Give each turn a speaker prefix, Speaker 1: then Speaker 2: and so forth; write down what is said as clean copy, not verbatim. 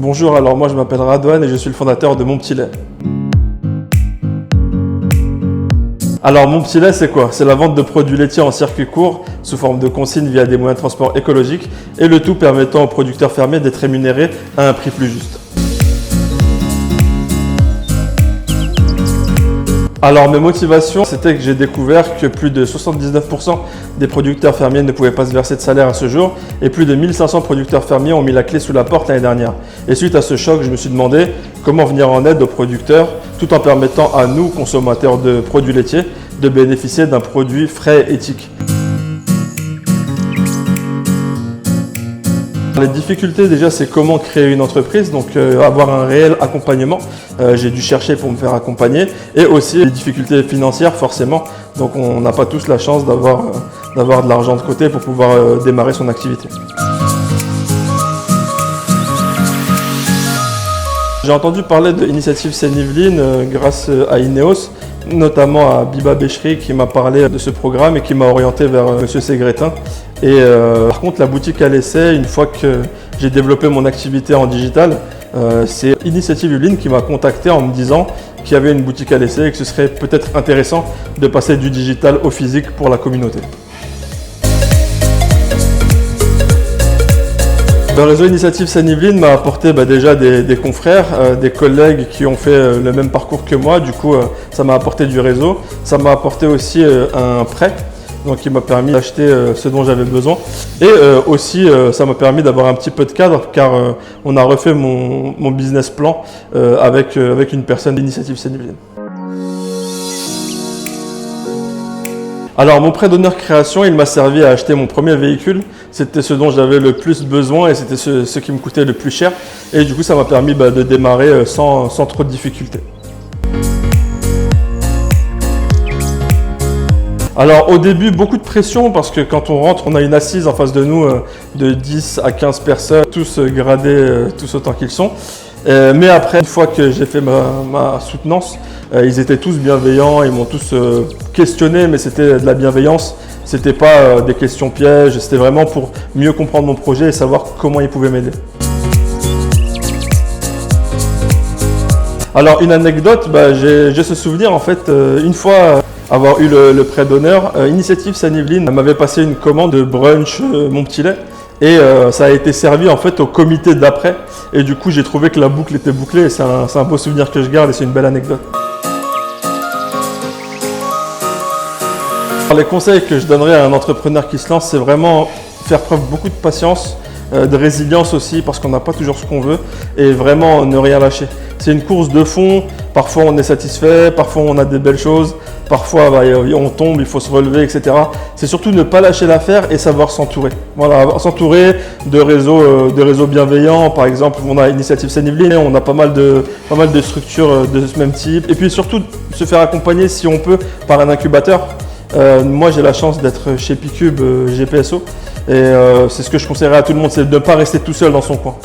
Speaker 1: Bonjour, alors moi je m'appelle Radouane et je suis le fondateur de Mon Petit Lait. Alors Mon Petit Lait c'est quoi? C'est la vente de produits laitiers en circuit court sous forme de consigne via des moyens de transport écologiques et le tout permettant aux producteurs fermiers d'être rémunérés à un prix plus juste. Alors mes motivations, c'était que j'ai découvert que plus de 79% des producteurs fermiers ne pouvaient pas se verser de salaire à ce jour et plus de 1500 producteurs fermiers ont mis la clé sous la porte l'année dernière. Et suite à ce choc, je me suis demandé comment venir en aide aux producteurs tout en permettant à nous, consommateurs de produits laitiers, de bénéficier d'un produit frais et éthique. Les difficultés déjà c'est comment créer une entreprise, donc avoir un réel accompagnement, j'ai dû chercher pour me faire accompagner et aussi les difficultés financières forcément, donc on n'a pas tous la chance d'avoir de l'argent de côté pour pouvoir démarrer son activité. J'ai entendu parler de l'initiative Seine-Yvelines grâce à Ineos, notamment à Biba Bécherie qui m'a parlé de ce programme et qui m'a orienté vers Monsieur Ségrétin. Et par contre la boutique à l'essai, une fois que j'ai développé mon activité en digital, c'est Initiative Yvelines qui m'a contacté en me disant qu'il y avait une boutique à l'essai et que ce serait peut-être intéressant de passer du digital au physique pour la communauté. Le réseau Initiative Seine-Yvelines m'a apporté déjà des confrères, des collègues qui ont fait le même parcours que moi, du coup ça m'a apporté du réseau, ça m'a apporté aussi un prêt, donc il m'a permis d'acheter ce dont j'avais besoin et aussi ça m'a permis d'avoir un petit peu de cadre car on a refait mon business plan avec une personne d'Initiative Seine-Yvelines. Alors mon prêt d'honneur création, il m'a servi à acheter mon premier véhicule. C'était ce dont j'avais le plus besoin et c'était ce qui me coûtait le plus cher. Et du coup ça m'a permis de démarrer sans trop de difficultés. Alors au début beaucoup de pression parce que quand on rentre on a une assise en face de nous de 10 à 15 personnes, tous gradés, tous autant qu'ils sont. Mais après, une fois que j'ai fait ma soutenance, ils étaient tous bienveillants, ils m'ont tous questionné, mais c'était de la bienveillance, c'était pas des questions pièges, c'était vraiment pour mieux comprendre mon projet et savoir comment ils pouvaient m'aider. Alors une anecdote, j'ai ce souvenir en fait, une fois avoir eu le prêt d'honneur, Initiative Seine-Yvelines m'avait passé une commande de brunch Mon Petit Lait. Et ça a été servi en fait au comité d'après et du coup j'ai trouvé que la boucle était bouclée et c'est un beau souvenir que je garde et c'est une belle anecdote. Les conseils que je donnerais à un entrepreneur qui se lance, c'est vraiment faire preuve beaucoup de patience, de résilience aussi parce qu'on n'a pas toujours ce qu'on veut et vraiment ne rien lâcher. C'est une course de fond, parfois on est satisfait, parfois on a des belles choses, parfois on tombe, il faut se relever, etc. C'est surtout ne pas lâcher l'affaire et savoir s'entourer. Voilà, s'entourer de réseaux bienveillants, par exemple on a Initiative Seine-Yvelines, on a pas mal de structures de ce même type. Et puis surtout se faire accompagner si on peut par un incubateur. Moi j'ai la chance d'être chez Picube GPSO et c'est ce que je conseillerais à tout le monde, c'est de ne pas rester tout seul dans son coin.